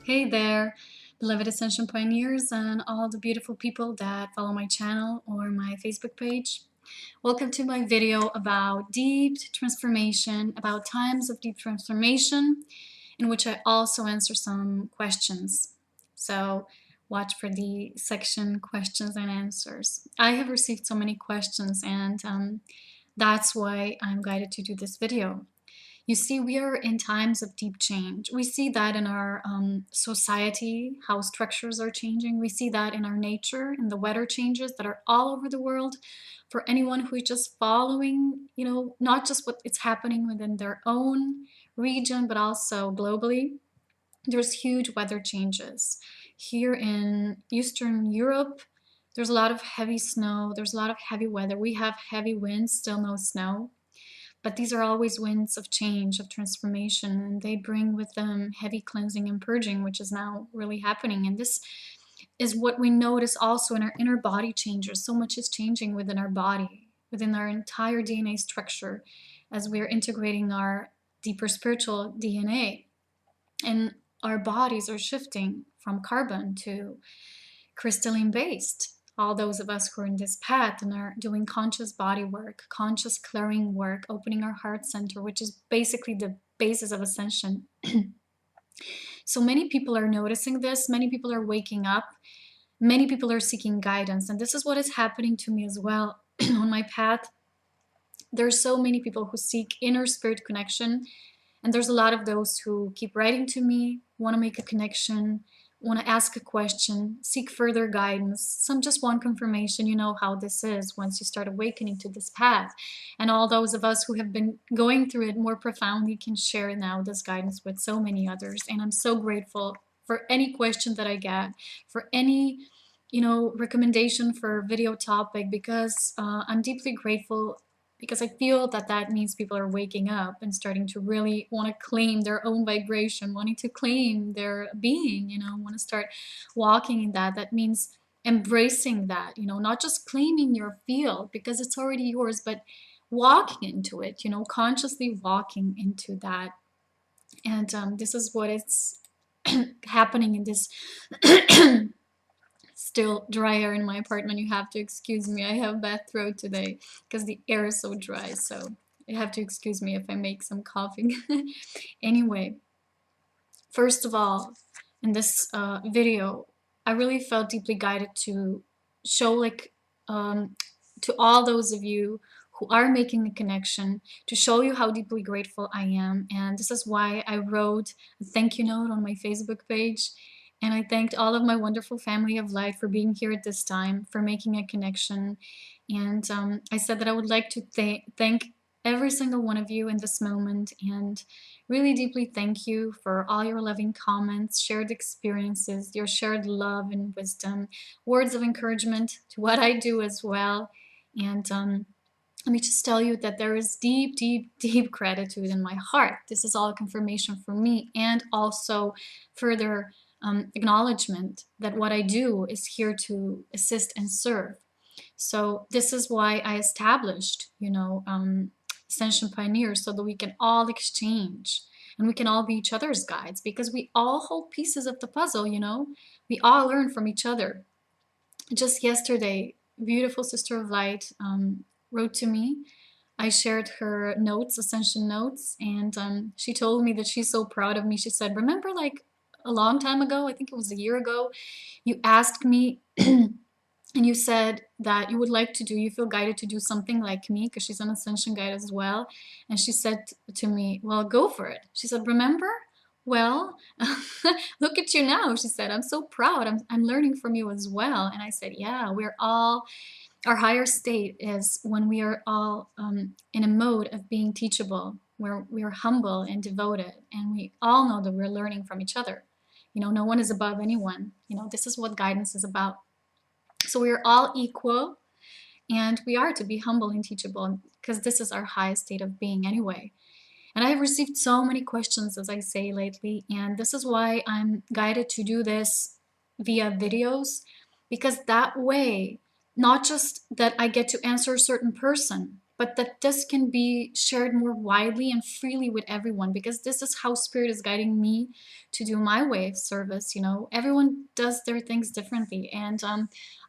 Hey there, beloved Ascension Pioneers and all the beautiful people that follow my channel or my Facebook page. Welcome to my video about deep transformation, about times of deep transformation, in which I also answer some questions. So watch for the section questions and answers. I have received so many questions and that's why I'm guided to do this video. You see, we are in times of deep change. We see that in our society, how structures are changing. We see that in our nature, in the weather changes that are all over the world. For anyone who is just following, not just what is happening within their own region, but also globally, there's huge weather changes. Here in Eastern Europe, there's a lot of heavy snow. There's a lot of heavy weather. We have heavy winds, still no snow. But these are always winds of change, of transformation, and they bring with them heavy cleansing and purging, which is now really happening. And this is what we notice also in our inner body changes. So much is changing within our body, within our entire DNA structure, as we're integrating our deeper spiritual DNA. And our bodies are shifting from carbon to crystalline based. All those of us who are in this path and are doing conscious body work, conscious clearing work, opening our heart center, which is basically the basis of ascension. So many people are noticing this, many people are waking up, many people are seeking guidance, and this is what is happening to me as well on my path. There's so many people who seek inner spirit connection, and there's a lot of those who keep writing to me, want to make a connection, want to ask a question, seek further guidance. Some just want confirmation. You know how this is once you start awakening to this path. And all those of us who have been going through it more profoundly can share now this guidance with so many others. And I'm so grateful for any question that I get, for any recommendation for video topic, because I'm deeply grateful, because I feel that that means people are waking up and starting to really want to claim their own vibration, wanting to claim their being, want to start walking in that. That means embracing that, not just claiming your field because it's already yours, but walking into it, consciously walking into that. And this is what is happening in this still dry air in my apartment. You have to excuse me. I have bad throat today because the air is so dry. So you have to excuse me if I make some coughing. Anyway, first of all, in this video, I really felt deeply guided to show to all those of you who are making the connection, to show you how deeply grateful I am. And this is why I wrote a thank you note on my Facebook page. And I thanked all of my wonderful family of light for being here at this time, for making a connection. And I said that I would like to thank every single one of you in this moment, and really deeply thank you for all your loving comments, shared experiences, your shared love and wisdom, words of encouragement to what I do as well. And let me just tell you that there is deep, deep, deep gratitude in my heart. This is all confirmation for me, and also further acknowledgement that what I do is here to assist and serve. So this is why I established, Ascension Pioneers, so that we can all exchange and we can all be each other's guides, because we all hold pieces of the puzzle, we all learn from each other. Just yesterday, beautiful Sister of Light wrote to me. I shared her notes, Ascension notes, and she told me that she's so proud of me. She said, remember, like, a long time ago, I think it was a year ago, you asked me and you said that you feel guided to do something like me, because she's an ascension guide as well. And she said to me, well, go for it. She said, remember? Well, look at you now. She said, I'm so proud. I'm learning from you as well. And I said, yeah, our higher state is when we are all in a mode of being teachable, where we are humble and devoted, and we all know that we're learning from each other. No one is above anyone. This is what guidance is about. So we are all equal, and we are to be humble and teachable, because this is our highest state of being anyway. And I have received so many questions, as I say, lately, and this is why I'm guided to do this via videos, because that way, not just that I get to answer a certain person, but that this can be shared more widely and freely with everyone, because this is how Spirit is guiding me to do my way of service. You know, everyone does their things differently, and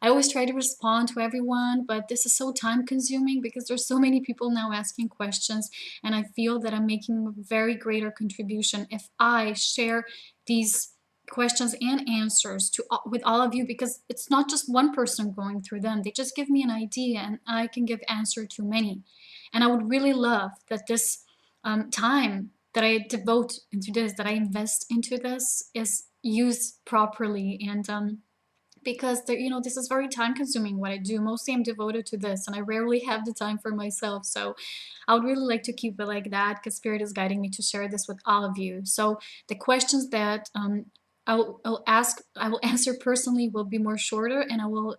I always try to respond to everyone, but this is so time consuming because there's so many people now asking questions, and I feel that I'm making a very greater contribution if I share these questions and answers to with all of you, because it's not just one person going through them. They just give me an idea and I can give answer to many. And I would really love that this time that I devote into this, that I invest into this, is used properly. And because there, you know, this is very time consuming what I do. Mostly I'm devoted to this and I rarely have the time for myself. So I would really like to keep it like that, because Spirit is guiding me to share this with all of you. So the questions that I will answer personally will be more shorter, and I will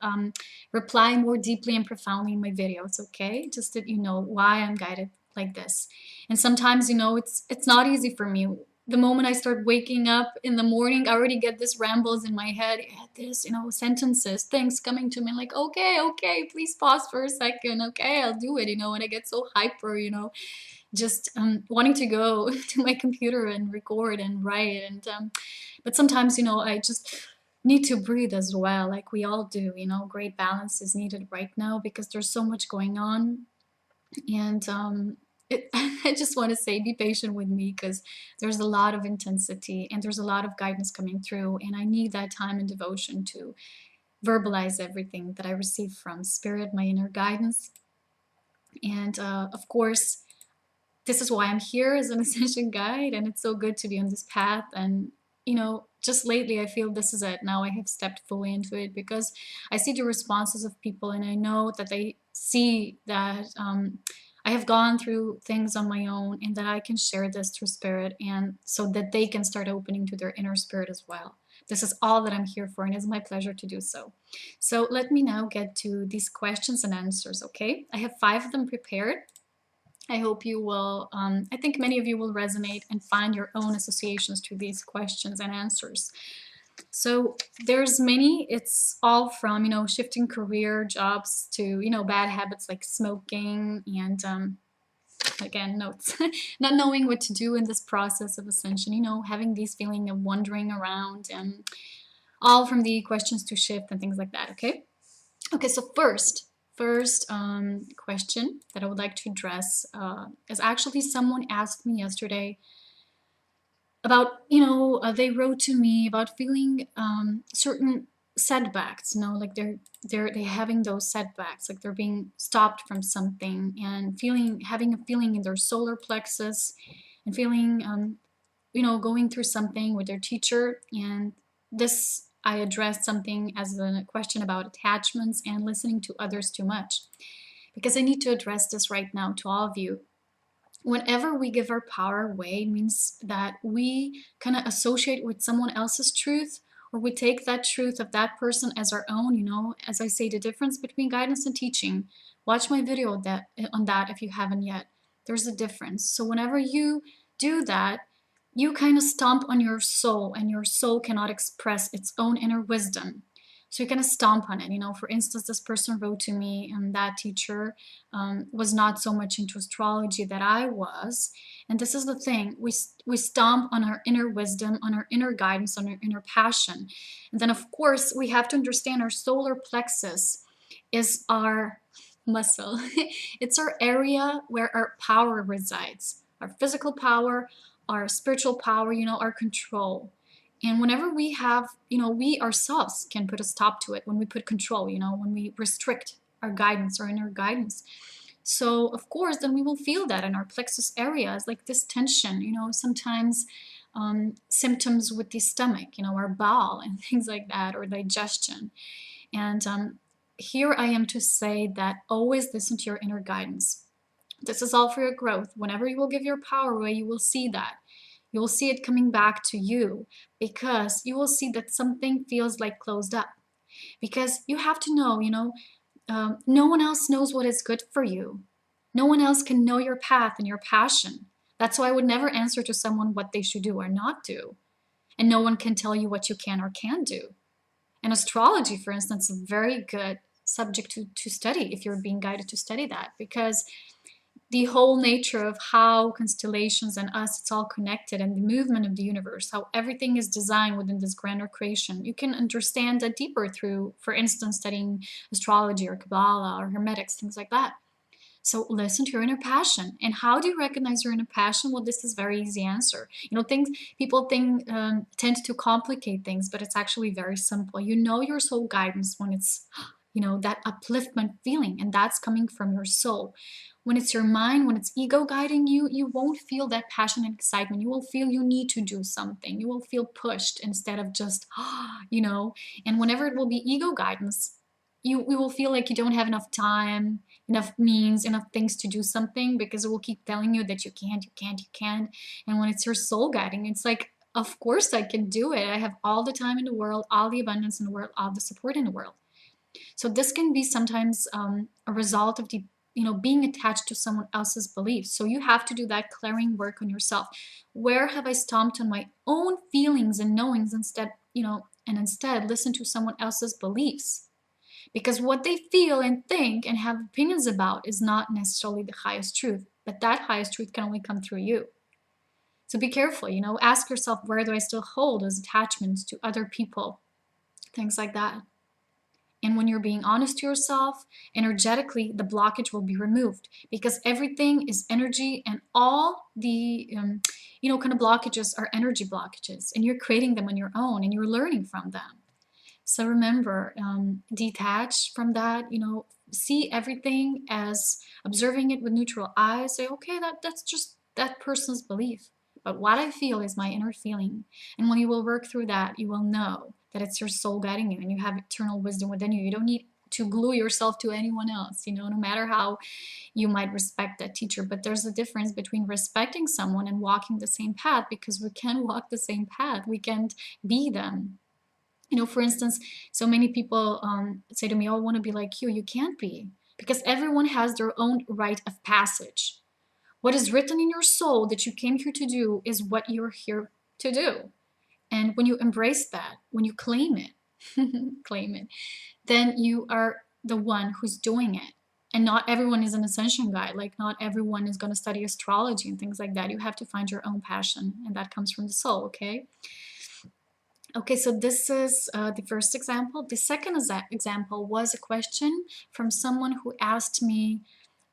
reply more deeply and profoundly in my videos, okay? Just that you know why I'm guided like this. And sometimes, you know, it's not easy for me. The moment I start waking up in the morning, I already get this rambles in my head, this, you know, sentences, things coming to me like, okay, please pause for a second, okay, I'll do it, you know, and I get so hyper, you know, just wanting to go to my computer and record and write. And but sometimes, you know, I just need to breathe as well, like we all do, you know. Great balance is needed right now because there's so much going on. And I just want to say, be patient with me, because there's a lot of intensity and there's a lot of guidance coming through, and I need that time and devotion to verbalize everything that I receive from Spirit, my inner guidance. And of course, this is why I'm here as an ascension guide, and it's so good to be on this path. And you know, just lately I feel this is it. Now I have stepped fully into it, because I see the responses of people, and I know that they see that I have gone through things on my own, and that I can share this through Spirit, and so that they can start opening to their inner spirit as well. This is all that I'm here for, and it's my pleasure to do so. So let me now get to these questions and answers, okay? I have 5 of them prepared. I hope you will, I think many of you will resonate and find your own associations to these questions and answers. So there's many, it's all from, you know, shifting career, jobs, to, you know, bad habits like smoking, and again, notes, not knowing what to do in this process of ascension, you know, having these feeling of wandering around, and all from the questions to shift and things like that, okay? Okay, so first question that I would like to address is actually someone asked me yesterday about, you know, they wrote to me about feeling certain setbacks, you know, like they're having those setbacks, like they're being stopped from something, and having a feeling in their solar plexus, and feeling you know, going through something with their teacher. And this, I addressed something as a question about attachments and listening to others too much, because I need to address this right now to all of you. Whenever we give our power away, it means that we kind of associate with someone else's truth, or we take that truth of that person as our own. You know, as I say, the difference between guidance and teaching. Watch my video on that if you haven't yet. There's a difference. So whenever you do that, you kind of stomp on your soul, and your soul cannot express its own inner wisdom. So you kind of stomp on it. You know, for instance, this person wrote to me, and that teacher was not so much into astrology that I was. And this is the thing, we stomp on our inner wisdom, on our inner guidance, on our inner passion. And then of course we have to understand our solar plexus is our muscle. It's our area where our power resides, our physical power, our spiritual power, you know, our control. And whenever we have, you know, we ourselves can put a stop to it when we put control, you know, when we restrict our guidance, our inner guidance. So of course, then we will feel that in our plexus areas, like this tension, you know, sometimes symptoms with the stomach, you know, our bowel and things like that, or digestion. And here I am to say that always listen to your inner guidance. This is all for your growth. Whenever you will give your power away, you will see that. You will see it coming back to you, because you will see that something feels like closed up. Because you have to know, you know, no one else knows what is good for you. No one else can know your path and your passion. That's why I would never answer to someone what they should do or not do. And no one can tell you what you can or can't do. And astrology, for instance, is a very good subject to study if you're being guided to study that, because the whole nature of how constellations and us, it's all connected, and the movement of the universe, how everything is designed within this grander creation. You can understand that deeper through, for instance, studying astrology or Kabbalah or Hermetics, things like that. So listen to your inner passion. And how do you recognize your inner passion? Well, this is a very easy answer. Things people think tend to complicate things, but it's actually very simple. You know your soul guidance when it's, that upliftment feeling, and that's coming from your soul. When it's your mind, when it's ego guiding you, you won't feel that passion and excitement. You will feel you need to do something. You will feel pushed instead of just, and whenever it will be ego guidance, you will feel like you don't have enough time, enough means, enough things to do something, because it will keep telling you that you can't, you can't, you can't. And when it's your soul guiding, it's like, of course I can do it. I have all the time in the world, all the abundance in the world, all the support in the world. So this can be sometimes a result of being attached to someone else's beliefs. So you have to do that clearing work on yourself. Where have I stomped on my own feelings and knowings instead, and instead listen to someone else's beliefs? Because what they feel and think and have opinions about is not necessarily the highest truth, but that highest truth can only come through you. So be careful, ask yourself, where do I still hold those attachments to other people? Things like that. And when you're being honest to yourself, energetically, the blockage will be removed, because everything is energy, and all the, kind of blockages are energy blockages, and you're creating them on your own, and you're learning from them. So remember, detach from that, see everything as observing it with neutral eyes. Say, okay, that's just that person's belief. But what I feel is my inner feeling. And when you will work through that, you will know that it's your soul guiding you, and you have eternal wisdom within you. You don't need to glue yourself to anyone else, no matter how you might respect that teacher. But there's a difference between respecting someone and walking the same path, because we can walk the same path. We can't be them. For instance, so many people say to me, oh, I want to be like you. You can't be, because everyone has their own rite of passage. What is written in your soul that you came here to do is what you're here to do. And when you embrace that, when you claim it, claim it, then you are the one who's doing it. And not everyone is an ascension guide. Like, not everyone is going to study astrology and things like that. You have to find your own passion, and that comes from the soul, okay? Okay, so this is the first example. The second example was a question from someone who asked me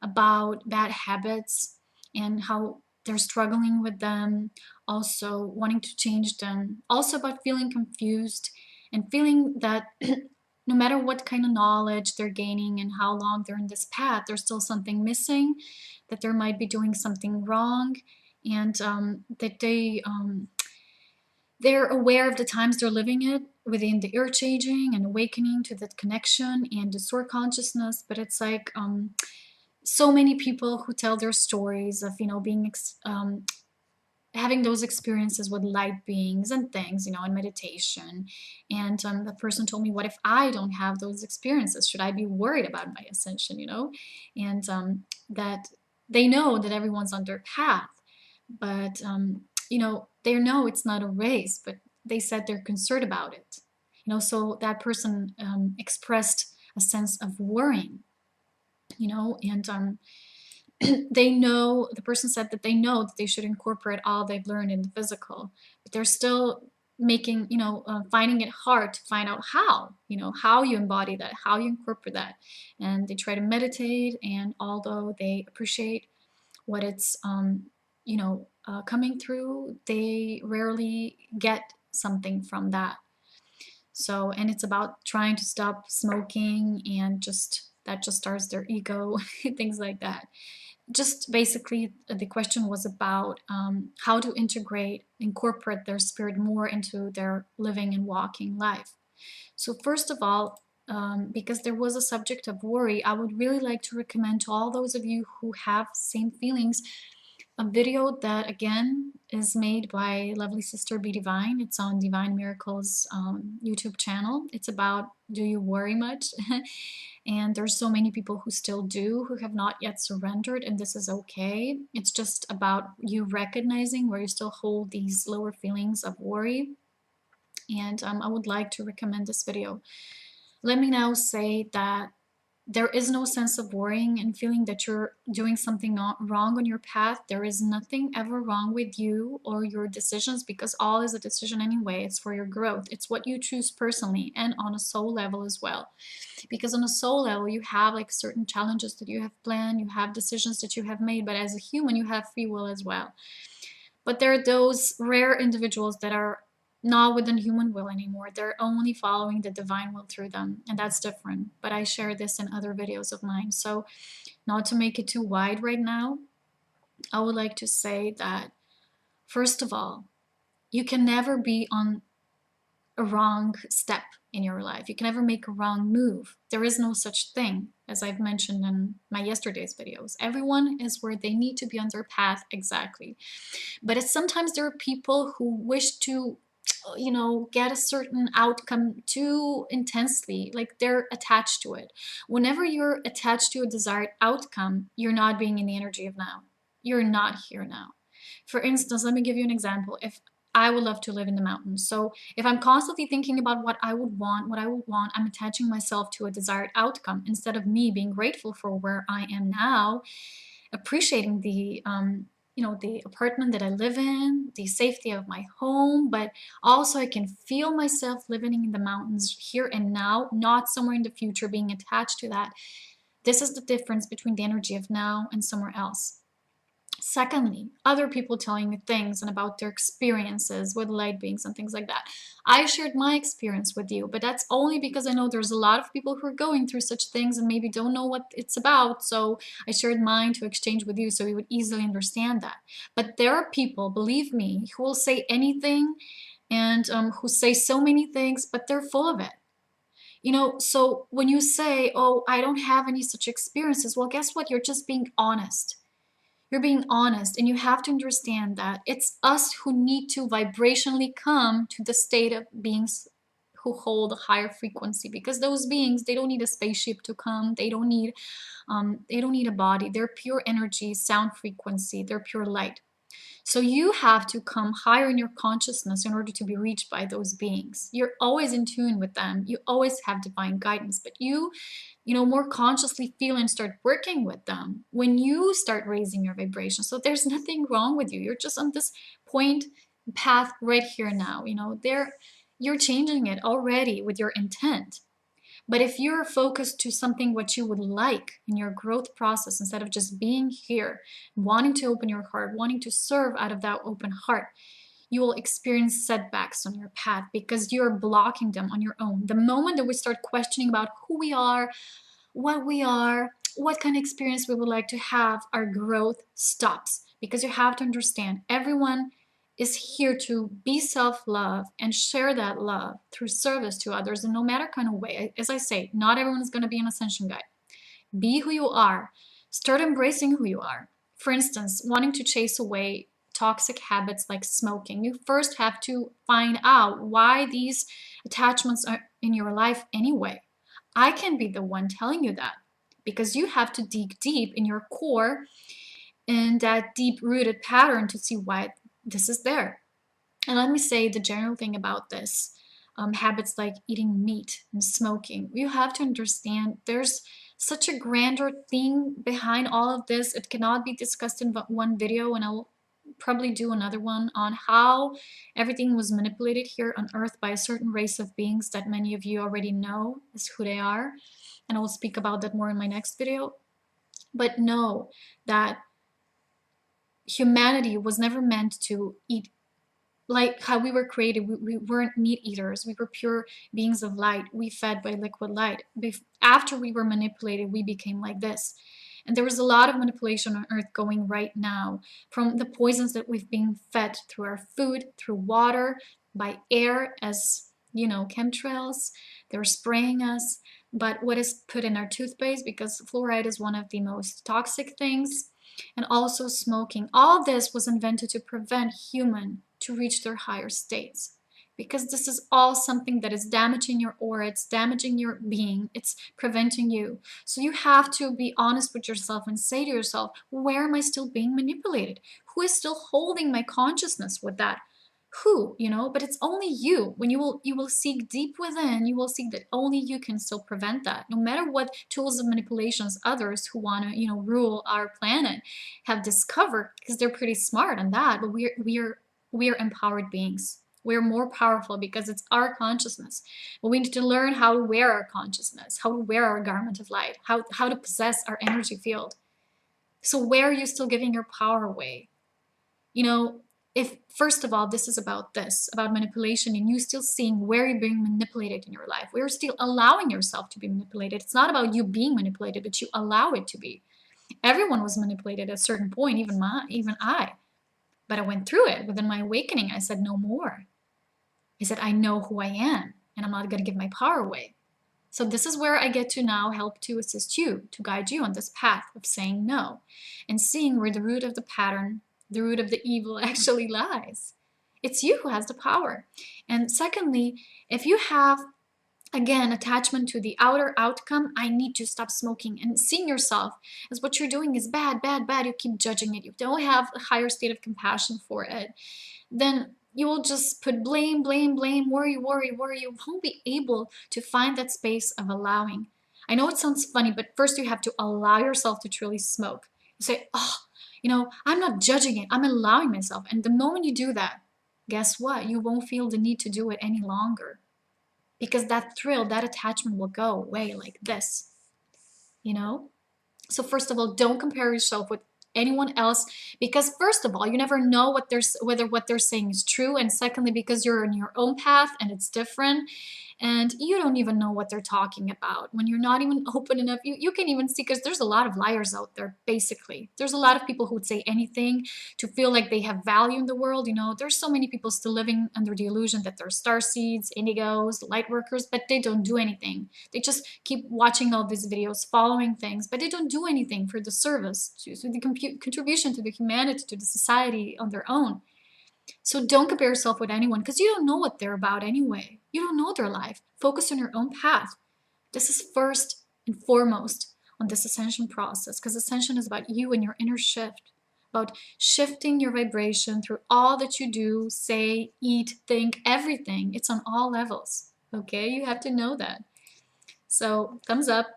about bad habits and how they're struggling with them, also wanting to change them, also about feeling confused and feeling that no matter what kind of knowledge they're gaining and how long they're in this path, there's still something missing, that they might be doing something wrong, and that they're aware of the times they're living it within the earth changing and awakening to that connection and the source consciousness. But it's like so many people who tell their stories of being having those experiences with light beings and things, in meditation. And the person told me, what if I don't have those experiences? Should I be worried about my ascension? And that they know that everyone's on their path, but they know it's not a race, but they said they're concerned about it. So that person expressed a sense of worrying, and they know, the person said that they know that they should incorporate all they've learned in the physical, but they're still making, finding it hard to find out how you embody that, how you incorporate that. And they try to meditate, and although they appreciate what it's, coming through, they rarely get something from that. So, and it's about trying to stop smoking, and that just starts their ego, things like that. Just basically, the question was about how to incorporate their spirit more into their living and walking life. So first of all, because there was a subject of worry, I would really like to recommend to all those of you who have same feelings a video that, again, is made by lovely sister Be Divine. It's on Divine Miracles YouTube channel. It's about, do you worry much? And there's so many people who still do, who have not yet surrendered, and this is okay. It's just about you recognizing where you still hold these lower feelings of worry. And I would like to recommend this video. Let me now say that There is no sense of worrying and feeling that you're doing something not wrong on your path. There is nothing ever wrong with you or your decisions, because all is a decision anyway. It's for your growth. It's what you choose personally and on a soul level as well. Because on a soul level, you have like certain challenges that you have planned, you have decisions that you have made, but as a human, you have free will as well. But there are those rare individuals that are not within human will anymore. They're only following the divine will through them, and that's different. But I share this in other videos of mine. So not to make it too wide right now, I would like to say that, first of all, you can never be on a wrong step in your life. You can never make a wrong move. There is no such thing, as I've mentioned in my yesterday's videos. Everyone is where they need to be on their path exactly. But it's sometimes there are people who wish to, get a certain outcome too intensely, like they're attached to it. Whenever you're attached to a desired outcome, you're not being in the energy of now. You're not here now. For instance, let me give you an example. If I would love to live in the mountains. So if I'm constantly thinking about what I would want, I'm attaching myself to a desired outcome instead of me being grateful for where I am now, appreciating the apartment that I live in, the safety of my home, but also I can feel myself living in the mountains here and now, not somewhere in the future being attached to that. This is the difference between the energy of now and somewhere else. Secondly, other people telling you things and about their experiences with light beings and things like that. I shared my experience with you, but that's only because I know there's a lot of people who are going through such things and maybe don't know what it's about. So I shared mine to exchange with you so you would easily understand that. But there are people, believe me, who will say anything and who say so many things, but they're full of it. So when you say, oh, I don't have any such experiences, well, guess what? You're just being honest. You're being honest, and you have to understand that it's us who need to vibrationally come to the state of beings who hold a higher frequency, because those beings, they don't need a spaceship to come. They don't need a body. They're pure energy, sound frequency. They're pure light. So you have to come higher in your consciousness in order to be reached by those beings. You're always in tune with them. You always have divine guidance, but you more consciously feel and start working with them when you start raising your vibration. So there's nothing wrong with you. You're just on this point path right here now. You're changing it already with your intent. But if you're focused to something what you would like in your growth process, instead of just being here, wanting to open your heart, wanting to serve out of that open heart, you will experience setbacks on your path because you're blocking them on your own. The moment that we start questioning about who we are, what kind of experience we would like to have, our growth stops. Because you have to understand, everyone is here to be self-love and share that love through service to others in no matter kind of way. As I say, not everyone is going to be an ascension guide. Be who you are. Start embracing who you are. For instance, wanting to chase away toxic habits like smoking, you first have to find out why these attachments are in your life anyway. I can be the one telling you that, because you have to dig deep in your core and that deep-rooted pattern to see why this is there. And let me say the general thing about this, habits like eating meat and smoking. You have to understand there's such a grander thing behind all of this. It cannot be discussed in one video, and I'll probably do another one on how everything was manipulated here on Earth by a certain race of beings that many of you already know is who they are. And I will speak about that more in my next video. But know that humanity was never meant to eat like how we were created. We weren't meat eaters. We were pure beings of light. We fed by liquid light. After we were manipulated, we became like this. And there was a lot of manipulation on Earth going right now, from the poisons that we've been fed through our food, through water, by air, as chemtrails. They're spraying us. But what is put in our toothpaste, because fluoride is one of the most toxic things, and also smoking. All this was invented to prevent human to reach their higher states, because this is all something that is damaging your aura, it's damaging your being, it's preventing you. So you have to be honest with yourself and say to yourself, where am I still being manipulated? Who is still holding my consciousness with that who, but it's only you. When you will seek deep within, you will see that only you can still prevent that. No matter what tools of manipulations others who want to, rule our planet have discovered, because they're pretty smart on that, but we are empowered beings. We're more powerful because it's our consciousness. But we need to learn how to wear our consciousness, how to wear our garment of light, how to possess our energy field. So where are you still giving your power away? If first of all, this is about manipulation, and you still seeing where you're being manipulated in your life, where you're still allowing yourself to be manipulated. It's not about you being manipulated, but you allow it to be. Everyone was manipulated at a certain point, even I. But I went through it. Within my awakening, I said no more. I said, I know who I am, and I'm not going to give my power away. So this is where I get to now help to assist you, to guide you on this path of saying no, and seeing where the root of the pattern, the root of the evil actually lies. It's you who has the power. And secondly, if you have, again, attachment to the outer outcome, I need to stop smoking, and seeing yourself as what you're doing is bad, bad, bad, you keep judging it, you don't have a higher state of compassion for it, then you will just put blame, blame, blame, worry, worry, worry. You won't be able to find that space of allowing. I know it sounds funny, but first you have to allow yourself to truly smoke. You say, oh, I'm not judging it, I'm allowing myself. And the moment you do that, guess what? You won't feel the need to do it any longer. Because that thrill, that attachment will go away like this. So first of all, don't compare yourself with anyone else, because first of all, you never know whether what they're saying is true, and secondly, because you're on your own path and it's different, and you don't even know what they're talking about. When you're not even open enough, you can even see, because there's a lot of liars out there. Basically, there's a lot of people who would say anything to feel like they have value in the world. There's so many people still living under the illusion that they're star seeds, indigos, light workers, but they don't do anything. They just keep watching all these videos, following things, but they don't do anything for the service, to the contribution to the humanity, to the society on their own. So don't compare yourself with anyone, because you don't know what they're about anyway. You don't know their life. Focus on your own path. This is first and foremost on this ascension process, because ascension is about you and your inner shift, about shifting your vibration through all that you do, say, eat, think, everything. It's on all levels, okay? You have to know that. So thumbs up.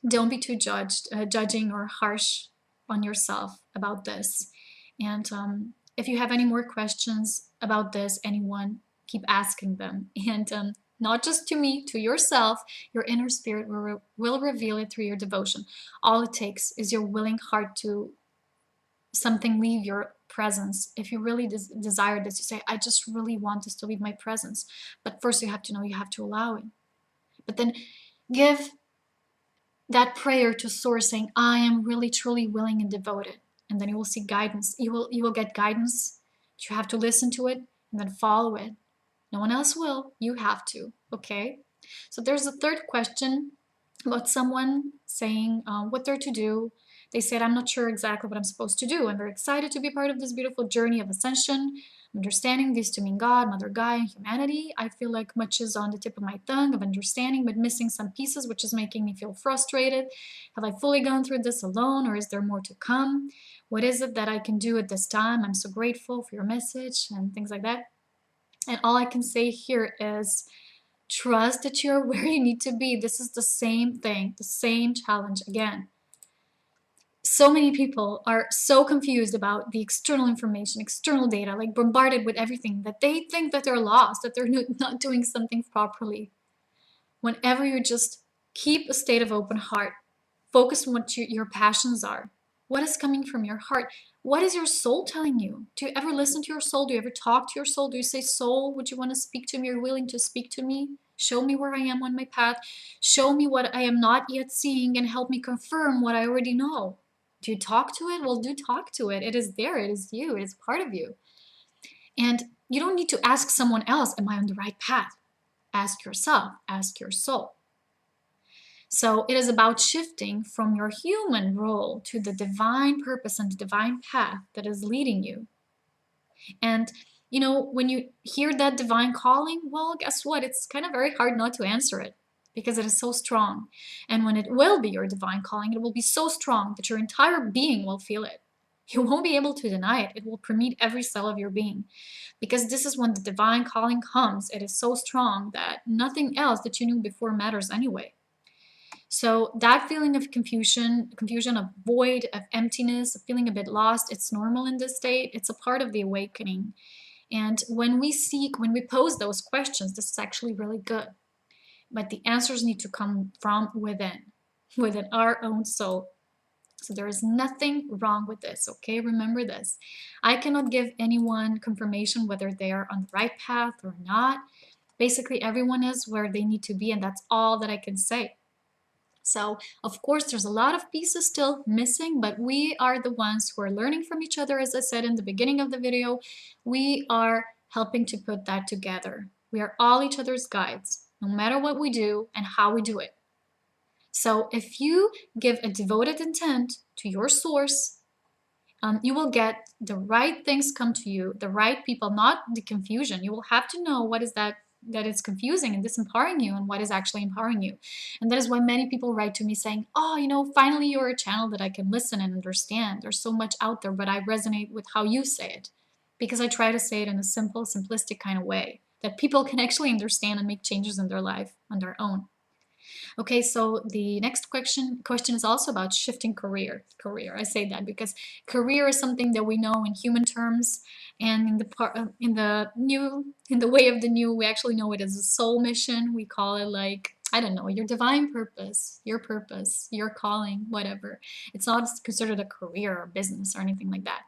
Don't be too judging or harsh on yourself about this. And if you have any more questions about this, anyone, keep asking them. And not just to me, to yourself, your inner spirit will reveal it through your devotion. All it takes is your willing heart to something leave your presence. If you really desire this, you say, I just really want this to leave my presence. But first you have to know you have to allow it. But then give that prayer to source, saying, I am really truly willing and devoted. And then you will see guidance. You will get guidance. You have to listen to it and then follow it. No one else will. You have to. Okay? So there's a third question about someone saying what they're to do. They said, I'm not sure exactly what I'm supposed to do. I'm very excited to be part of this beautiful journey of ascension. I'm understanding this to mean God, Mother Gaia, and humanity. I feel like much is on the tip of my tongue of understanding, but missing some pieces, which is making me feel frustrated. Have I fully gone through this alone, or is there more to come? What is it that I can do at this time? I'm so grateful for your message and things like that. And all I can say here is trust that you're where you need to be. This is the same thing, the same challenge again. So many people are so confused about the external information, external data, like bombarded with everything, that they think that they're lost, that they're not doing something properly. Whenever you just keep a state of open heart, focus on what your passions are. What is coming from your heart? What is your soul telling you? Do you ever listen to your soul? Do you ever talk to your soul? Do you say, soul, would you want to speak to me? Are you willing to speak to me? Show me where I am on my path. Show me what I am not yet seeing and help me confirm what I already know. Do you talk to it? Well, do talk to it. It is there. It is you. It is part of you. And you don't need to ask someone else, am I on the right path? Ask yourself. Ask your soul. So it is about shifting from your human role to the divine purpose and the divine path that is leading you. And, when you hear that divine calling, well, guess what? It's kind of very hard not to answer it, because it is so strong. And when it will be your divine calling, it will be so strong that your entire being will feel it. You won't be able to deny it. It will permeate every cell of your being, because this is when the divine calling comes. It is so strong that nothing else that you knew before matters anyway. So that feeling of confusion, of void, of emptiness, of feeling a bit lost, it's normal in this state. It's a part of the awakening. And when we pose those questions, this is actually really good. But the answers need to come from within our own soul. So there is nothing wrong with this, okay? Remember this. I cannot give anyone confirmation whether they are on the right path or not. Basically, everyone is where they need to be, and that's all that I can say. So, of course, there's a lot of pieces still missing, but we are the ones who are learning from each other. As I said in the beginning of the video, we are helping to put that together. We are all each other's guides, no matter what we do and how we do it. So if you give a devoted intent to your source, you will get the right things come to you, the right people, not the confusion. You will have to know what is that is confusing and disempowering you, and what is actually empowering you. And that is why many people write to me saying, oh, finally you're a channel that I can listen and understand. There's so much out there, but I resonate with how you say it, because I try to say it in a simple, simplistic kind of way that people can actually understand and make changes in their life on their own. Okay, so the next question is also about shifting career. I say that because career is something that we know in human terms, and in the way of the new, we actually know it as a soul mission. We call it, like, I don't know, your divine purpose, your calling, whatever. It's not considered a career or business or anything like that.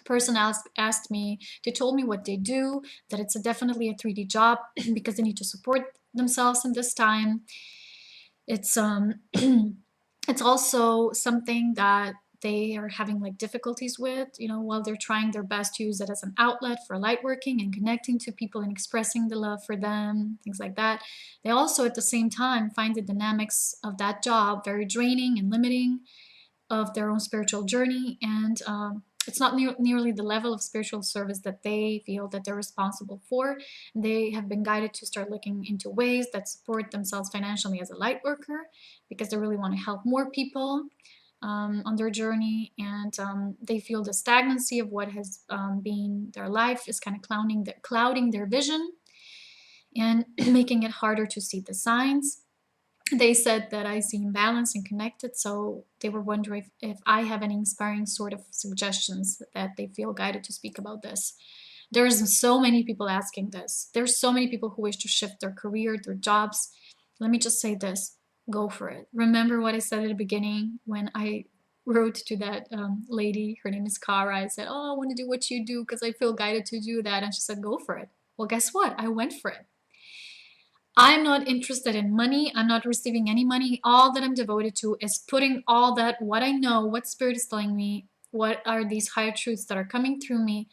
Person asked me, they told me what they do, that it's definitely a 3D job because they need to support themselves in this time. It's it's also something that they are having like difficulties with, while they're trying their best to use it as an outlet for light working and connecting to people and expressing the love for them, things like that. They also at the same time find the dynamics of that job very draining and limiting of their own spiritual journey, and it's not nearly the level of spiritual service that they feel that they're responsible for. They have been guided to start looking into ways that support themselves financially as a light worker, because they really want to help more people on their journey, and they feel the stagnancy of what has been their life is kind of clouding their vision and making it harder to see the signs. They said that I seem balanced and connected, so they were wondering if I have any inspiring sort of suggestions that they feel guided to speak about this. There's so many people asking this. There's so many people who wish to shift their career, their jobs. Let me just say this, go for it. Remember what I said at the beginning when I wrote to that lady, her name is Kara. I said, oh, I want to do what you do because I feel guided to do that. And she said, go for it. Well, guess what? I went for it. I'm not interested in money. I'm not receiving any money. All that I'm devoted to is putting all that, what I know, what Spirit is telling me, what are these higher truths that are coming through me.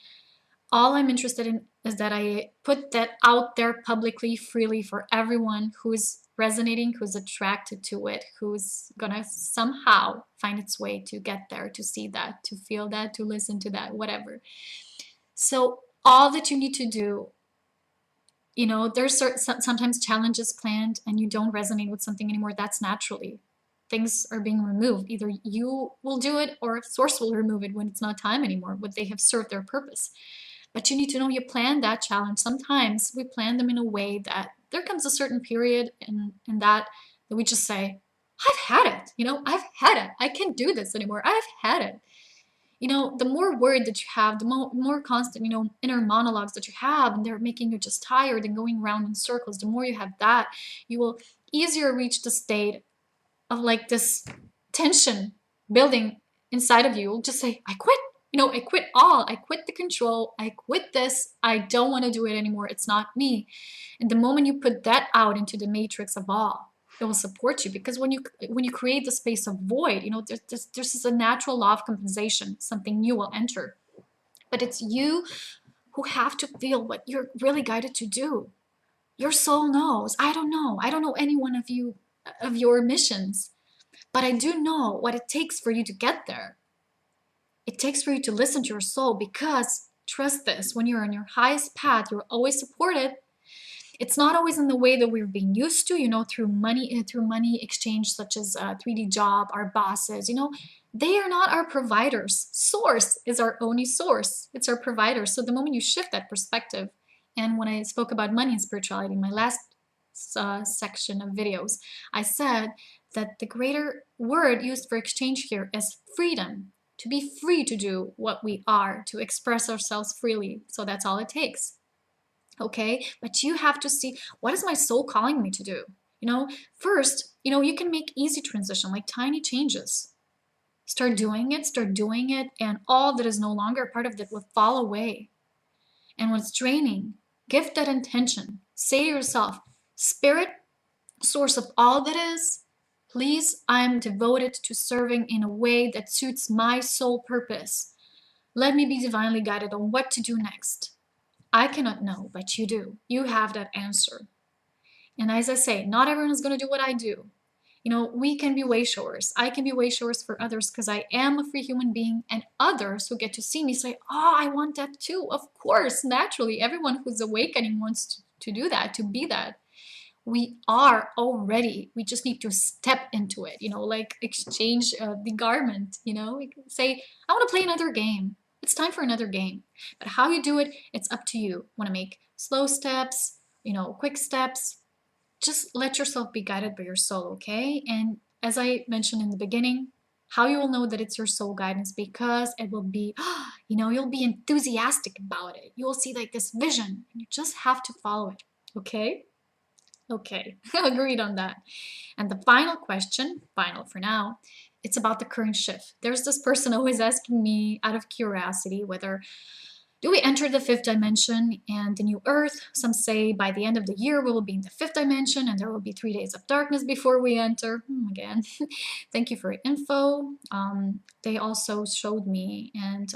All I'm interested in is that I put that out there publicly, freely for everyone who's resonating, who's attracted to it, who's gonna somehow find its way to get there, to see that, to feel that, to listen to that, whatever. So all that you need to do, there's sometimes challenges planned and you don't resonate with something anymore. That's naturally. Things are being removed. Either you will do it or Source will remove it when it's not time anymore, when they have served their purpose. But you need to know you plan that challenge. Sometimes we plan them in a way that there comes a certain period in that we just say, I've had it. I've had it. I can't do this anymore. I've had it. The more word that you have, the more constant, inner monologues that you have, and they're making you just tired and going around in circles, the more you have that, you will easier reach the state of like this tension building inside of you. You'll just say, I quit. I quit all. I quit the control. I quit this. I don't want to do it anymore. It's not me. And the moment you put that out into the matrix of all, it will support you, because when you create the space of void, there's a natural law of compensation. Something new will enter, but it's you who have to feel what you're really guided to do. Your soul knows. I don't know any one of you of your missions, but I do know what it takes for you to get there. It takes for you to listen to your soul, because trust this, when you're on your highest path, you're always supported. It's not always in the way that we're being used to, through money exchange, such as a 3D job, our bosses, they are not our providers. Source is our only source. It's our provider. So the moment you shift that perspective, and when I spoke about money and spirituality in my last section of videos, I said that the greater word used for exchange here is freedom. To be free to do what we are, to express ourselves freely. So that's all it takes. Okay, but you have to see, what is my soul calling me to do? First, you can make easy transition, like tiny changes. Start doing it, and all that is no longer a part of it will fall away. And when it's draining, give that intention. Say to yourself, Spirit, source of all that is, please, I'm devoted to serving in a way that suits my soul purpose. Let me be divinely guided on what to do next. I cannot know, but you do. You have that answer. And as I say, not everyone is going to do what I do. We can be way showers. I can be way showers for others because I am a free human being, and others who get to see me say, oh, I want that too. Of course, naturally, everyone who's awakening wants to do that, to be that. We are already, we just need to step into it, like exchange the garment, we can say, I want to play another game. It's time for another game. But how you do it, it's up to you. Want to make slow steps, quick steps. Just let yourself be guided by your soul, okay? And as I mentioned in the beginning, how you will know that it's your soul guidance, because it will be, you'll be enthusiastic about it. You will see like this vision, and you just have to follow it, okay? Okay, agreed on that. And the final question, final for now, it's about the current shift. There's this person always asking me out of curiosity whether do we enter the fifth dimension and the new earth? Some say by the end of the year we will be in the fifth dimension and there will be 3 days of darkness before we enter. Again, thank you for your info. They also showed me and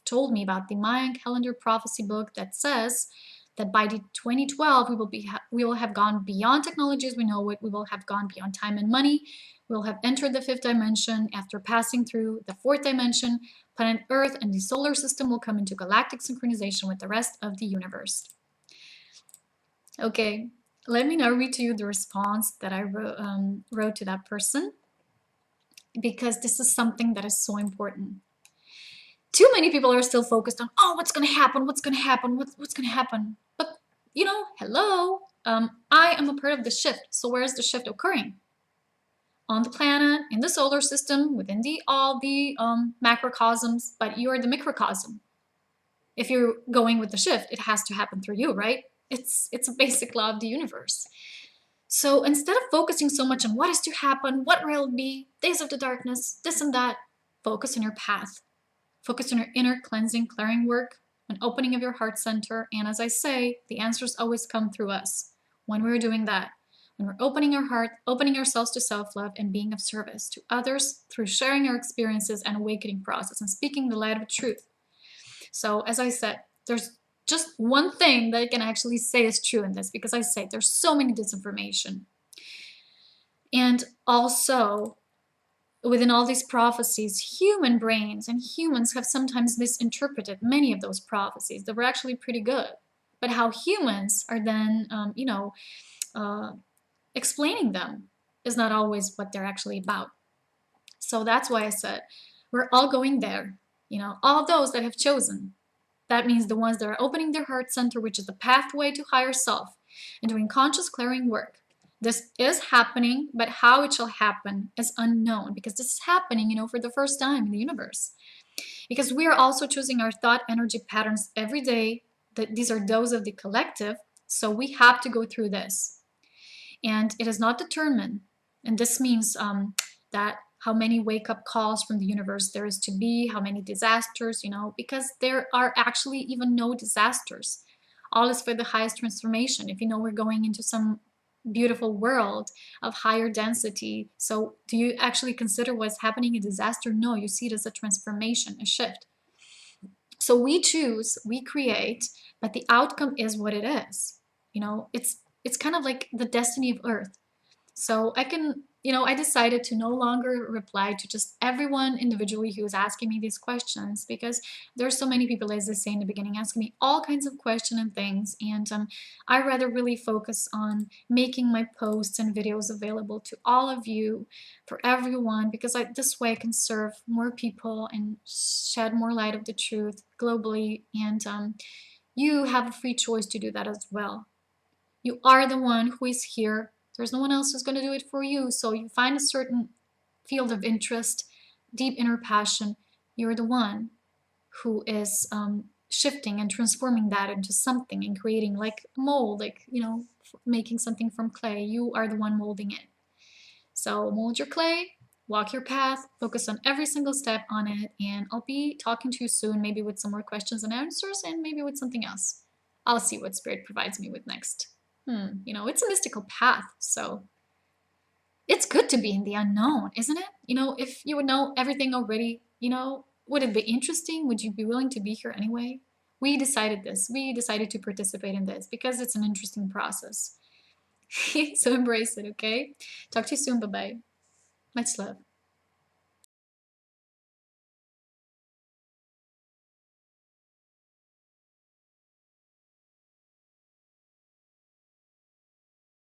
told me about the Mayan calendar prophecy book that says that by the 2012 we will have gone beyond technology as we know it. We will have gone beyond time and money. We will have entered the fifth dimension after passing through the fourth dimension. Planet Earth and the solar system will come into galactic synchronization with the rest of the universe. Okay, let me now read to you the response that I wrote to that person, because this is something that is so important. Too many people are still focused on, oh, what's going to happen? What's going to happen? What's going to happen? But, hello, I am a part of the shift. So where is the shift occurring? On the planet, in the solar system, within all the macrocosms, but you are the microcosm. If you're going with the shift, it has to happen through you, right? It's a basic law of the universe. So instead of focusing so much on what is to happen, what will be, days of the darkness, this and that, focus on your path. Focus on your inner cleansing, clearing work, an opening of your heart center. And as I say, the answers always come through us when we're doing that. When we're opening our heart, opening ourselves to self-love and being of service to others through sharing our experiences and awakening process and speaking the light of truth. So as I said, there's just one thing that I can actually say is true in this, because I say there's so many disinformation. And also, within all these prophecies, human brains and humans have sometimes misinterpreted many of those prophecies that were actually pretty good. But how humans are then, explaining them is not always what they're actually about. So that's why I said we're all going there. All those that have chosen. That means the ones that are opening their heart center, which is the pathway to higher self, and doing conscious clearing work. This is happening, but how it shall happen is unknown, because this is happening, for the first time in the universe. Because we are also choosing our thought energy patterns every day. That these are those of the collective, so we have to go through this. And it is not determined, and this means that how many wake-up calls from the universe there is to be, how many disasters, because there are actually even no disasters. All is for the highest transformation. If we're going into some beautiful world of higher density, so do you actually consider what's happening a disaster? No, you see it as a transformation, a shift. So we choose, we create, but the outcome is what it is. It's kind of like the destiny of Earth. So I can I decided to no longer reply to just everyone individually who was asking me these questions, because there's so many people, as I say in the beginning, asking me all kinds of questions and things. And I rather really focus on making my posts and videos available to all of you, for everyone, because this way I can serve more people and shed more light of the truth globally. And you have a free choice to do that as well. You are the one who is here. There's no one else who's going to do it for you. So you find a certain field of interest, deep inner passion. You're the one who is shifting and transforming that into something and creating, like a mold, like, making something from clay. You are the one molding it. So mold your clay, walk your path, focus on every single step on it, and I'll be talking to you soon, maybe with some more questions and answers, and maybe with something else. I'll see what Spirit provides me with next. It's a mystical path, so it's good to be in the unknown, isn't it? If you would know everything already, would it be interesting? Would you be willing to be here anyway? We decided this. We decided to participate in this because it's an interesting process. So embrace it, okay? Talk to you soon. Bye-bye. Much love.